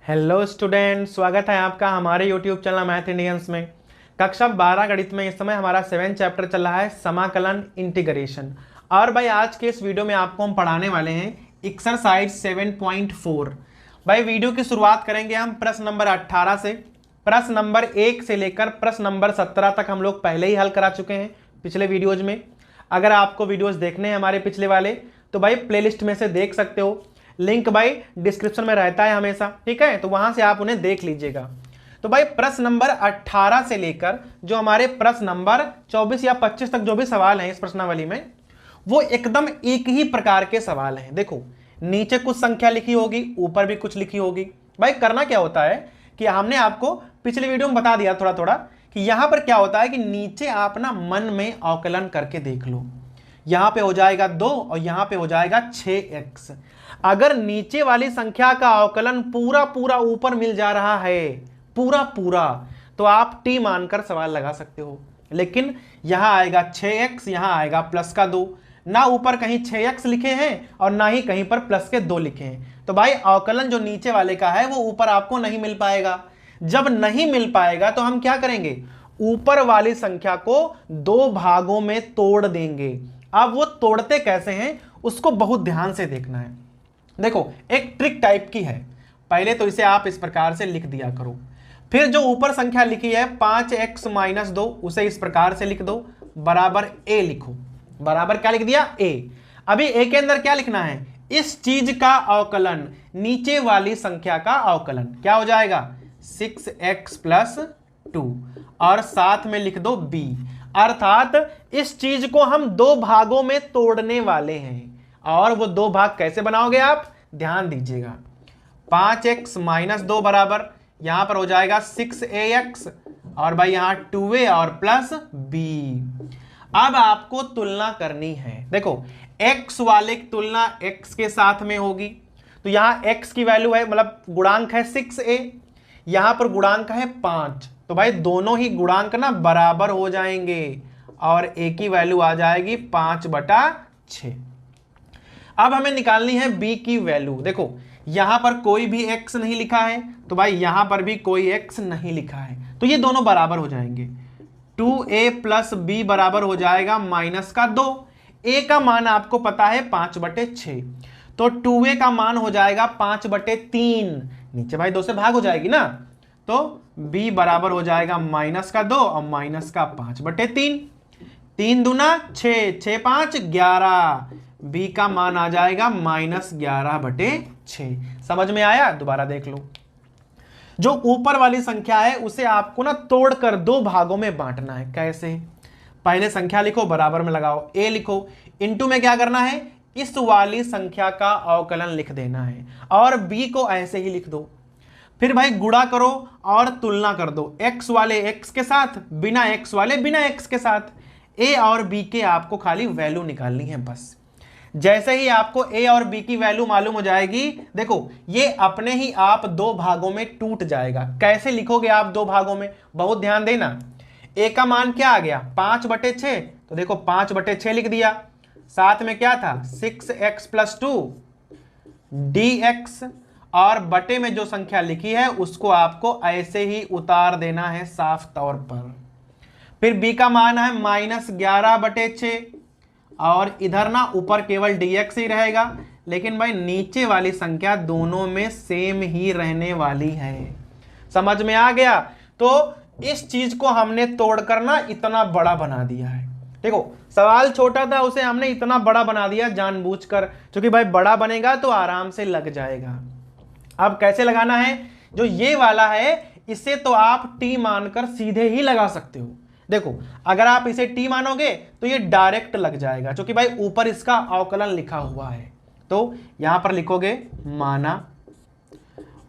Hello student, स्वागत है आपका हमारे यूट्यूब चैनल मैथ इंडियंस में। कक्षा 12 गणित में इस समय हमारा 7 चैप्टर चल रहा है समाकलन इंटीग्रेशन। और भाई आज के इस वीडियो में आपको हम पढ़ाने वाले हैं एक्सरसाइज 7.4। भाई वीडियो की शुरुआत करेंगे हम प्रश्न नंबर 18 से। प्रश्न नंबर 1 से लेकर प्रश्न नंबर 17 तक हम लोग पहले ही हल करा चुके हैं पिछले वीडियोज में। अगर आपको वीडियोज देखने हैं हमारे पिछले वाले तो भाई प्लेलिस्ट में से देख सकते हो, लिंक भाई डिस्क्रिप्शन में रहता है हमेशा, ठीक है, तो वहां से आप उन्हें देख लीजिएगा। तो भाई प्रश्न नंबर 18 से लेकर जो हमारे प्रश्न नंबर 24 या 25 तक जो भी सवाल हैं इस प्रश्नावली में, वो एकदम एक ही प्रकार के सवाल हैं। देखो, नीचे कुछ संख्या लिखी होगी, ऊपर भी कुछ लिखी होगी। भाई करना क्या होता है कि हमने आपको पिछले वीडियो में बता दिया थोड़ा थोड़ा कि यहां पर क्या होता है कि नीचे आप ना मन में अवकलन करके देख लो। यहां पे हो जाएगा 2 और यहां पे हो जाएगा 6x। अगर नीचे वाली संख्या का अवकलन पूरा पूरा ऊपर मिल जा रहा है, पूरा पूरा, तो आप t मानकर सवाल लगा सकते हो। लेकिन यहां आएगा 6x, यहां आएगा प्लस का 2, ना ऊपर कहीं 6x लिखे हैं और ना ही कहीं पर प्लस के 2 लिखे हैं। तो भाई अवकलन जो नीचे वाले का है वो ऊपर आपको नहीं मिल पाएगा। जब नहीं मिल पाएगा तो हम क्या करेंगे, ऊपर वाली संख्या को 2 भागों में तोड़ देंगे। अब वो तोड़ते कैसे हैं उसको बहुत ध्यान से देखना है। देखो, एक ट्रिक टाइप की है। पहले तो इसे आप इस प्रकार से लिख दिया करो, फिर जो ऊपर संख्या लिखी है 5x - 2 उसे इस प्रकार से लिख दो, बराबर a लिखो। बराबर क्या लिख दिया, a। अभी a के अंदर क्या लिखना है, इस चीज का अवकलन, नीचे वाली संख्या का अवकलन क्या हो जाएगा 6x + 2 और साथ में लिख दो b। अर्थात इस चीज को हम 2 भागों में तोड़ने वाले हैं। और वो 2 भाग कैसे बनाओगे आप ध्यान दीजिएगा। 5x - 2 बराबर यहां पर हो जाएगा 6ax और भाई यहां 2a और प्लस b। अब आपको तुलना करनी है। देखो, x वाले की तुलना x के साथ में होगी, तो यहां x की वैल्यू है, मतलब गुणांक है 6a, यहां पर गुणांक है 5, तो भाई दोनों ही गुणांक ना बराबर हो जाएंगे और a की वैल्यू आ जाएगी 5/6। अब हमें निकालनी है b की वैल्यू। देखो, यहां पर कोई भी x नहीं लिखा है, तो भाई यहां पर भी कोई x नहीं लिखा है, तो ये दोनों बराबर हो जाएंगे। 2a + b बराबर हो जाएगा -2। a का मान आपको पता है 5/6, तो 2a का मान हो जाएगा 5/3। नीचे भाई 2 से भाग हो जाएगी ना, तो b बराबर हो जाएगा -2 और -5/3। 3 दूना 6, 6 5 11, b का मान आ जाएगा -11/6। समझ में आया? दोबारा देख लो। जो ऊपर वाली संख्या है उसे आपको ना तोड़कर 2 भागों में बांटना है। कैसे? पहले संख्या लिखो, बराबर में लगाओ, a लिखो, इनटू में क्या करना है, इस वाली संख्या का अवकलन लिख देना है और b को ऐसे ही लिख दो। फिर भाई गुणा करो और तुलना कर दो, x वाले x के साथ, बिना x वाले बिना x के साथ। a और b के आपको खाली वैल्यू निकालनी है बस। जैसे ही आपको a और b की वैल्यु मालूम हो जाएगी, देखो ये अपने ही आप 2 भागों में टूट जाएगा। कैसे लिखोगे आप 2 भागों में, बहुत ध्यान देना। a का मान क्या आ गया 5/6, तो देखो 5/6 लिख दिया, साथ में क्या था 6x + 2 dx, और बटे में जो संख्या लिखी है उसको आपको ऐसे ही उतार देना है साफ तौर पर। फिर b का मान है -11/6 और इधर ना ऊपर केवल dx ही रहेगा, लेकिन भाई नीचे वाली संख्या दोनों में सेम ही रहने वाली है। समझ में आ गया? तो इस चीज को हमने तोड़कर ना इतना बड़ा बना दिया है। देखो, सवाल छोटा था, उसे हमने इतना बड़ा बना दिया जानबूझकर, क्योंकि भाई बड़ा बनेगा तो आराम से लग जाएगा। अब कैसे लगाना है, जो ये वाला है इसे तो आप t मानकर सीधे ही लगा सकते हो। देखो, अगर आप इसे t मानोगे तो ये डायरेक्ट लग जाएगा, क्योंकि भाई ऊपर इसका अवकलन लिखा हुआ है। तो यहां पर लिखोगे माना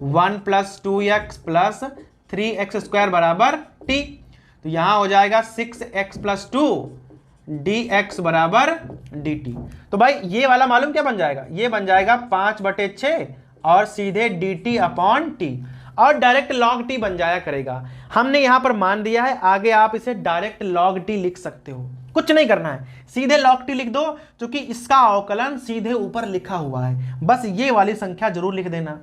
1 + 2x + 3x² बराबर t, तो यहां हो जाएगा 6x + 2 dx बराबर dt। तो भाई ये वाला मालूम क्या बन जाएगा, ये बन जाएगा 5/6 और सीधे dt/t, और डायरेक्ट log t बन जाया करेगा। हमने यहां पर मान दिया है, आगे आप इसे डायरेक्ट log t लिख सकते हो, कुछ नहीं करना है, सीधे log t लिख दो, क्योंकि इसका अवकलन सीधे ऊपर लिखा हुआ है। बस ये वाली संख्या जरूर लिख देना।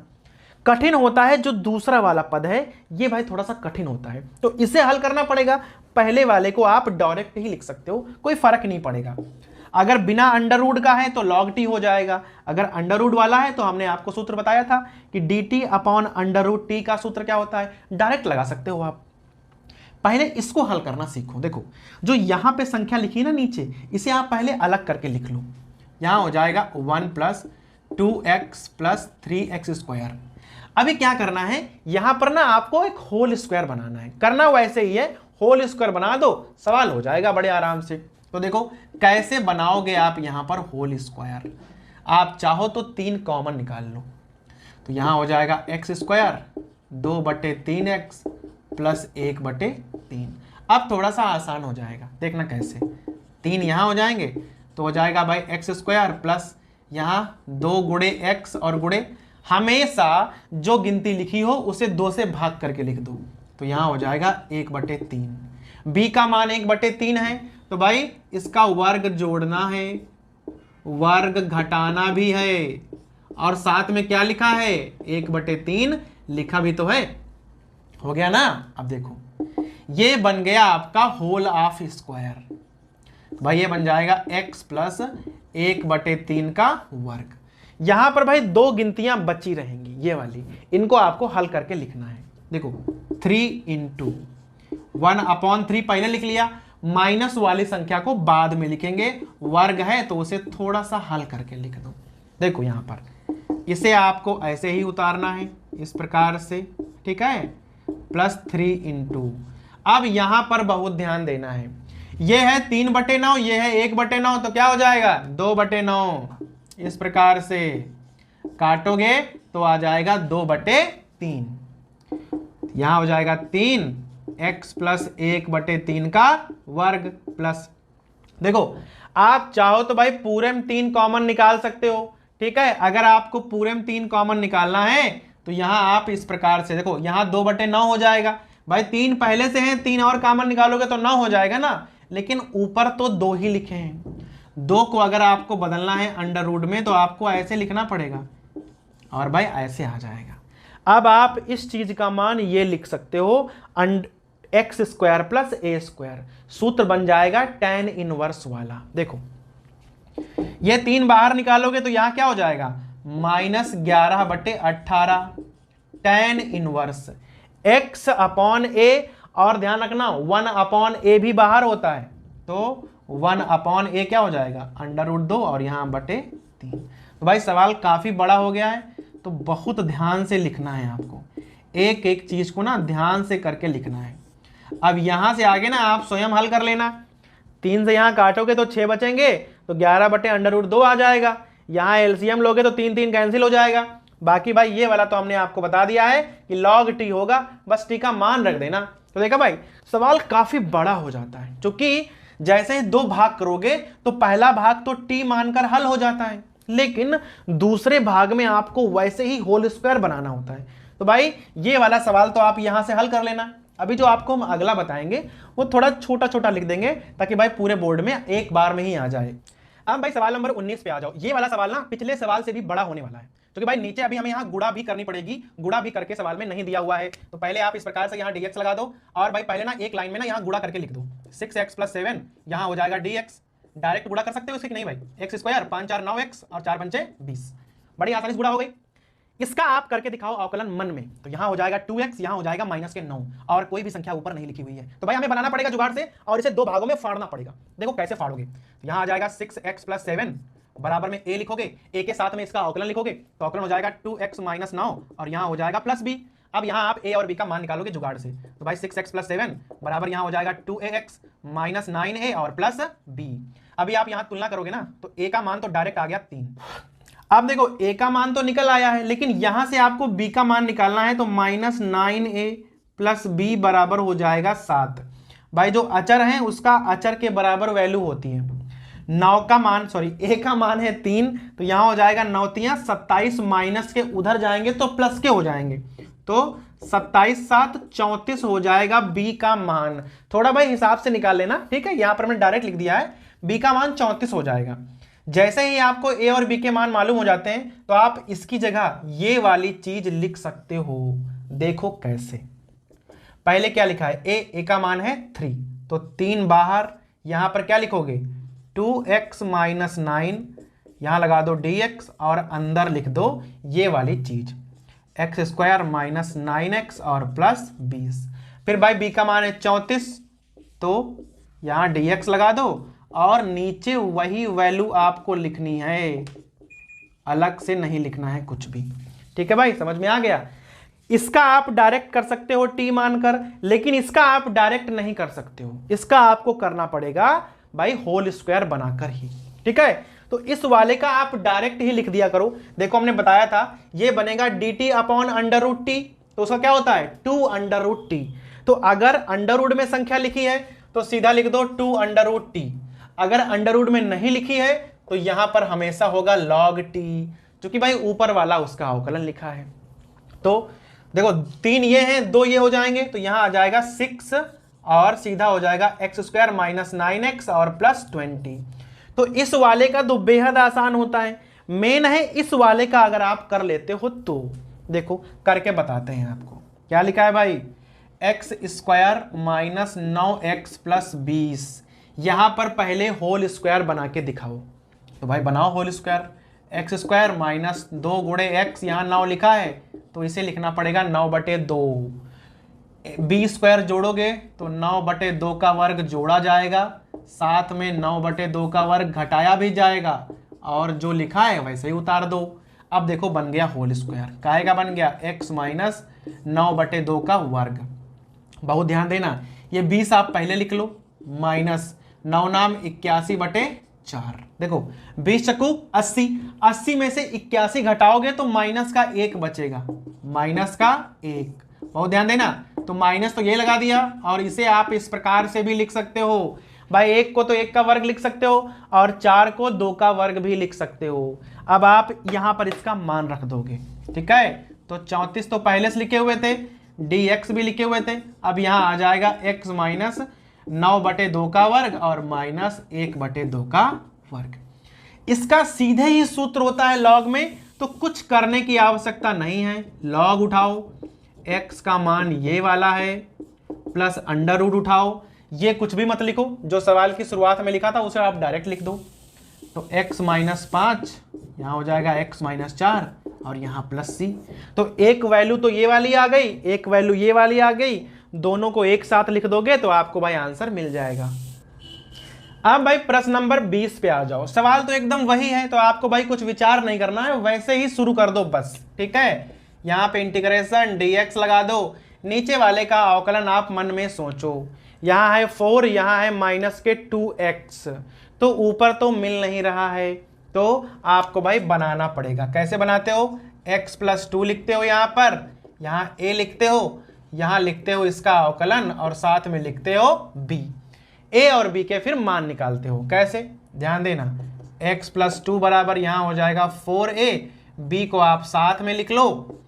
कठिन होता है जो दूसरा वाला पद है, ये भाई थोड़ा सा कठिन होता है, तो इसे हल करना पड़ेगा। पहले वाले को आप डायरेक्ट ही लिख सकते हो, कोई फर्क नहीं पड़ेगा। अगर बिना अंडर रूट का है तो लॉग टी हो जाएगा, अगर अंडर रूट वाला है तो हमने आपको सूत्र बताया था कि D T upon under root T का सूत्र क्या होता है, डायरेक्ट लगा सकते हो आप। पहले इसको हल करना सीखो। देखो जो यहां पे संख्या लिखी ना नीचे, इसे आप पहले अलग करके लिख लो। यहां हो जाएगा 1 + 2x + 3x²। अभी क्या करना है, यहां पर ना आपको एक होल स्क्वायर बनाना है, करना वैसे ही है, होल स्क्वायर बना दो, सवाल हो जाएगा बड़े आराम से। तो देखो कैसे बनाओगे आप यहां पर होल स्क्वायर। आप चाहो तो 3 कॉमन निकाल लो, तो यहां हो जाएगा x², 2/3x + 1/3। अब थोड़ा सा आसान हो जाएगा, देखना कैसे। 3 यहां हो जाएंगे तो हो जाएगा भाई x² प्लस यहां 2 गुणे x और गुणे, हमेशा जो गिनती लिखी हो उसे 2 से भाग करके लिख दो, तो यहां हो जाएगा 1/3। b का मान 1/3 है, तो भाई इसका वर्ग जोड़ना है, वर्ग घटाना भी है, और साथ में क्या लिखा है, 1/3 लिखा भी तो है। हो गया ना। अब देखो ये बन गया आपका होल ऑफ स्क्वायर, भाई ये बन जाएगा x + 1/3 का वर्ग। यहां पर भाई 2 गिनतियां बची रहेंगी, ये वाली, इनको आपको हल करके लिखना है। देखो 3 × 1/3 पहले लिख लिया, माइनस वाली संख्या को बाद में लिखेंगे, वर्ग है तो उसे थोड़ा सा हल करके लिख दो। देखो यहां पर इसे आपको ऐसे ही उतारना है, इस प्रकार से, ठीक है, +3 × अब यहां पर बहुत ध्यान देना है, यह है 3/9, यह है 1/9, तो क्या हो जाएगा 2/9। इस प्रकार से काटोगे तो आ जाएगा 2/3। यहां हो जाएगा 3x + 1/3 का वर्ग प्लस, देखो आप चाहो तो भाई पूरे में 3 कॉमन निकाल सकते हो, ठीक है। अगर आपको पूरे में 3 कॉमन निकालना है तो यहां आप इस प्रकार से, देखो यहां 2/9 हो जाएगा, भाई 3 पहले से हैं, 3 और कॉमन निकालोगे तो 9 हो जाएगा ना, लेकिन ऊपर तो 2 ही लिखे हैं, 2 को अगर आपको बदलना है अंडर रूट में तो आपको ऐसे लिखना पड़ेगा, और भाई ऐसे आ जाएगा। अब आप इस चीज का मान ये लिख सकते हो, x² + a², सूत्र बन जाएगा tan इनवर्स वाला। देखो ये 3 बाहर निकालोगे तो यहां क्या हो जाएगा, -11/18 tan इनवर्स x/a, और ध्यान रखना 1/a भी बाहर होता है, तो 1/a क्या हो जाएगा, √2 और यहां /3। तो भाई सवाल काफी बड़ा हो गया है, तो बहुत ध्यान से लिखना है आपको, एक एक चीज को ना ध्यान से करके लिखना है। अब यहां से आगे ना आप स्वयं हल कर लेना, 3 से यहां काटोगे तो 6 बचेंगे, तो 11/√2 आ जाएगा, यहां एलसीएम लोगे तो 3 कैंसिल हो जाएगा। बाकी भाई ये वाला तो हमने आपको बता दिया है कि log t होगा, बस t का मान रख देना। तो देखा भाई सवाल काफी बड़ा हो जाता है, क्योंकि जैसे ही 2 भाग करोगे तो पहला भाग तो t मानकर हल हो जाता है, लेकिन दूसरे भाग में आपको वैसे ही होल स्क्वायर बनाना होता है। तो भाई ये वाला सवाल तो आप यहां से हल कर लेना। अभी जो आपको हम अगला बताएंगे वो थोड़ा छोटा छोटा लिख देंगे, ताकि भाई पूरे बोर्ड में एक बार में ही आ जाए। अब भाई सवाल नंबर 19 पे आ जाओ। ये वाला सवाल ना पिछले सवाल से भी बड़ा होने वाला है, क्योंकि भाई नीचे अभी हमें यहाँ गुणा भी करनी पड़ेगी, गुणा भी करके सवाल में नहीं दिया हुआ है। तो पहले आप इस प्रकार से यहाँ dx लगा दो, और भाई पहले ना एक लाइन में ना यहाँ गुणा करके लिख दो, 6x + 7 यहाँ हो जाएगा dx, डायरेक्ट गुणा कर सकते हो इसके, नहीं भाई x² 5 4 9x और 4 5 20, बड़ी आसानी से गुणा हो गई। इसका आप करके दिखाओ अवकलन मन में, तो यहां हो जाएगा 2x, यहां हो जाएगा -9, और कोई भी संख्या ऊपर नहीं लिखी हुई है। तो भाई हमें बनाना पड़ेगा जुगाड़ से, और इसे 2 भागों में फाड़ना पड़ेगा। देखो कैसे फाड़ोगे, तो यहां आ जाएगा 6x + 7 बराबर में a लिखोगे, a के साथ में इसका अवकलन लिखोगे, तो अवकलन हो जाएगा 2x - 9, और यहां हो जाएगा +b। अब यहां आप a और b का मान निकालोगे जुगाड़ से, तो भाई 6x + 7 बराबर यहां हो जाएगा 2ax - 9a और +b। अभी आप यहां तुलना करोगे ना, तो a का मान तो डायरेक्ट आ गया 3। अब देखो a का मान तो निकल आया है, लेकिन यहां से आपको b का मान निकालना है, तो -9a + b बराबर हो जाएगा 7। भाई जो अचर है उसका अचर के बराबर वैल्यू होती है। 9 का मान, सॉरी a का मान है 3, तो यहां हो जाएगा 9 × 27, माइनस के उधर जाएंगे तो प्लस के हो जाएंगे, तो 27 7 34 हो जाएगा b का मान। थोड़ा भाई हिसाब से निकाल लेना, ठीक है, यहां पर मैंने डायरेक्ट लिख दिया है, b का मान 34 हो जाएगा। जैसे ही आपको ए और बी के मान मालूम हो जाते हैं तो आप इसकी जगह ये वाली चीज लिख सकते हो। देखो कैसे। पहले क्या लिखा है, ए का मान है 3, तो 3 बाहर, यहां पर क्या लिखोगे 2x माइनस 9, यहां लगा दो dx और अंदर लिख दो ये वाली चीज एक्स स्क्वायर माइनस 9x और प्लस 20। फिर भाई b का मान है 34, तो यहां dx लगा दो और नीचे वही वैल्यू आपको लिखनी है, अलग से नहीं लिखना है कुछ भी। ठीक है भाई, समझ में आ गया। इसका आप डायरेक्ट कर सकते हो t मानकर, लेकिन इसका आप डायरेक्ट नहीं कर सकते हो, इसका आपको करना पड़ेगा भाई होल स्क्वायर बनाकर ही। ठीक है, तो इस वाले का आप डायरेक्ट ही लिख दिया करो। देखो हमने बताया था ये बनेगा dt upon under root T, तो उसका क्या होता है 2 अंडर रूट टी। तो अगर अंडर रूट में संख्या लिखी है तो सीधा लिख दो 2 अंडर रूट टी, अगर अंडर रूट में नहीं लिखी है तो यहां पर हमेशा होगा log t, जो कि भाई ऊपर वाला उसका अवकलन लिखा है। तो देखो 3 ये हैं, 2 ये हो जाएंगे, तो यहां आ जाएगा 6 और सीधा हो जाएगा एक्स स्क्वायर माइनस 9x और प्लस 20। तो इस वाले का तो बेहद आसान होता है, मेन है इस वाले का अगर आप कर लेते हो तो देखो करके बताते हैं आपको। क्या लिखा है भाई, x square minus 9x plus 20, यहां पर पहले होल स्क्वायर बना के दिखाओ। तो भाई बनाओ whole square, X square minus 2 गुणे एक्स, यहां 9 लिखा है तो इसे लिखना पड़ेगा 9/2। बी स्क्वायर जोड़ोगे तो 9/2 का वर्ग जोड़ा जाएगा, साथ में 9/2 का वर्ग घटाया भी जाएगा, और जो लिखा है वैसे ही उतार दो। अब देखो बन गया होल स्क्वायर, काहे का बन गया x माइनस 9/2 का वर्ग। बहुत ध्यान देना, ये 20 आप पहले लिख लो, माइनस 9 नाम 81/4। देखो 20 चक्कू 80, 80 में से 81 घटाओगे तो माइनस का 1 बचेगा, माइनस का 1। बहुत ध्यान देना, तो माइनस तो ये लगा दिया, और इसे आप इस प्रकार से भी लिख सकते हो भाई, 1 को तो 1 का वर्ग लिख सकते हो और 4 को 2 का वर्ग भी लिख सकते हो। अब आप यहां पर इसका मान रख दोगे। ठीक है, तो 34 तो पहले से लिखे हुए थे, dx भी लिखे हुए थे, अब यहां आ जाएगा x माइनस 9/2 का वर्ग और माइनस 1/2 का वर्ग। इसका सीधे ही सूत्र होता है लॉग में, तो कुछ करने की आवश्यकता नहीं है। लॉग उठाओ, x का मान ये वाला है, प्लस अंडर रूट उठाओ, ये कुछ भी मत लिखो, जो सवाल की शुरुआत में लिखा था उसे आप डायरेक्ट लिख दो। तो x माइनस 5 यहाँ हो जाएगा x माइनस 4 और यहाँ प्लस c। तो एक वैल्यू तो ये वाली आ गई, एक वैल्यू ये वाली आ गई, दोनों को एक साथ लिख दोगे तो आपको भाई आंसर मिल जाएगा। अब भाई प्रश्न नंबर 20 पे आ जाओ। सवाल तो एकदम वही है, तो आपको भाई कुछ विचार नहीं करना है, वैसे ही शुरू कर दो बस। ठीक है, यहाँ पे इंटीग्रेशन dx लगा दो, नीचे वाले का अवकलन आप मन में सोचो। यहाँ है 4, यहाँ है माइनस के 2x, तो ऊपर तो मिल नहीं रहा है, तो आपको भाई बनाना पड़ेगा। कैसे बनाते हो, x प्लस 2 लिखते हो यहाँ पर, यहाँ a लिखते हो, यहाँ लिखते हो इसका अवकलन और साथ में लिखते हो b। a और b के फिर मान निकालते हो। कैसे, ध्यान देना, x प्लस 2 बराबर यहाँ हो जाएगा 4a, b को आप साथ में लिख लो,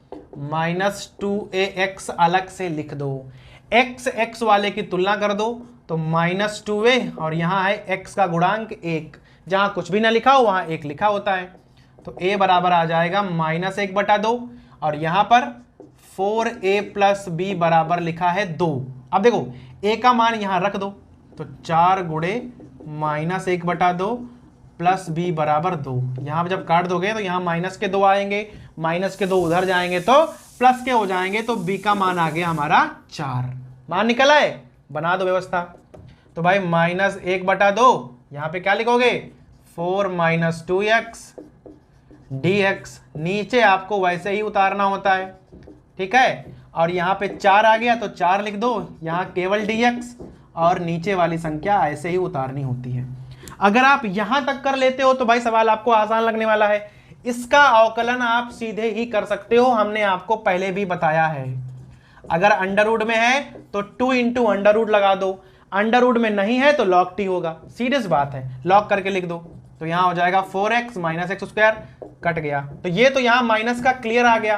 माइनस 2ax अलग से लिख दो। x वाले की तुलना कर दो तो माइनस 2a, और यहाँ है x का गुणांक 1, जहाँ कुछ भी ना लिखा हो वहाँ 1 लिखा होता है। तो a बराबर आ जाएगा माइनस 1/2, और यहाँ पर 4a प्लस b बराबर लिखा है 2। अब देखो a का मान यहाँ रख दो, तो 4 गुणे माइनस 1/2 प्लस b बराबर 2। यहाँ पर जब काट दोगे तो यहाँ माइनस के 2 आएंगे, माइनस के 2 उधर जाएंगे तो प्लस के हो जाएंगे, तो b का मान आ गया हमारा 4। मान निकल आए, बना दो व्यवस्था। तो भाई माइनस 1/2, यहाँ पे क्या लिखोगे 4 माइनस 2x dx, नीचे आपको वैसे ही उतारना होता है। ठीक है, और यहाँ पे 4 आ गया तो 4 लिख दो, यहाँ केवल dx, और नीचे वाली संख्या ऐसे ही उतारनी होती है। अगर आप यहां तक कर लेते हो तो भाई सवाल आपको आसान लगने वाला है। इसका अवकलन आप सीधे ही कर सकते हो, हमने आपको पहले भी बताया है। अगर अंडर रूट में है तो 2 इंटू अंडर रूट लगा दो, अंडर रूट में नहीं है तो log t होगा, सीरियस बात है, लॉग करके लिख दो। तो यहां हो जाएगा 4x minus x square, cut गया। तो ये तो यहां माइनस का क्लियर आ गया।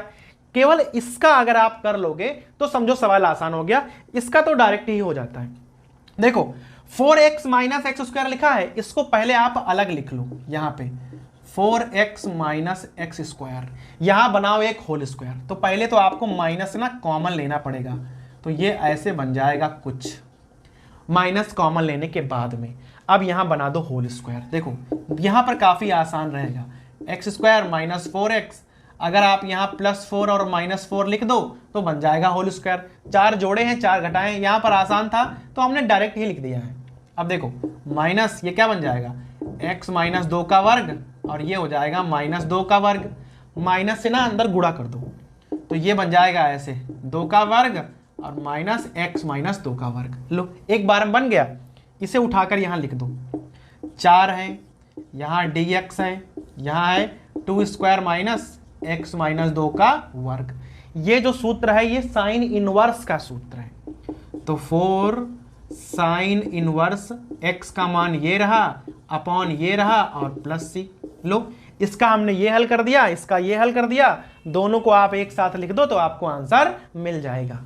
केवल इसका अगर आप कर लोगे तो समझो सवाल आसान हो गया, इसका तो डायरेक्ट ही हो जाता है। देखो 4x माइनस एक्स स्क्वायर लिखा है, इसको पहले आप अलग लिख लो। यहां पे 4x माइनस एक्स स्क्वायर, यहां बनाओ एक होल स्क्वायर। तो पहले तो आपको माइनस ना कॉमन लेना पड़ेगा, तो ये ऐसे बन जाएगा कुछ, माइनस कॉमन लेने के बाद में अब यहां बना दो होल स्क्वायर। देखो यहां पर काफी आसान रहेगा, एक्स स्क्वायर माइनस 4x, अगर आप यहाँ +4 और -4 लिख दो तो बन जाएगा होल स्क्वायर। 4 जोड़े हैं 4 घटाए हैं, यहाँ पर आसान था तो हमने डायरेक्ट ही लिख दिया है। अब देखो माइनस ये क्या बन जाएगा, x माइनस 2 का वर्ग, और ये हो जाएगा -2 का वर्ग। माइनस से ना अंदर गुणा कर दो तो ये बन जाएगा ऐसे 2 का वर्ग और माइनस x माइनस 2 का वर्ग। लो एक बार में बन गया, इसे उठाकर यहाँ लिख दो। 4 है, यहाँ dx है, यहाँ है 2 स्क्वायर माइनस x माइनस 2 का वर्ग। ये जो सूत्र है ये साइन इनवर्स का सूत्र है। तो 4 साइन इनवर्स x का मान ये रहा अपॉन ये रहा और प्लस c। लो इसका हमने ये हल कर दिया, इसका ये हल कर दिया, दोनों को आप एक साथ लिख दो तो आपको आंसर मिल जाएगा।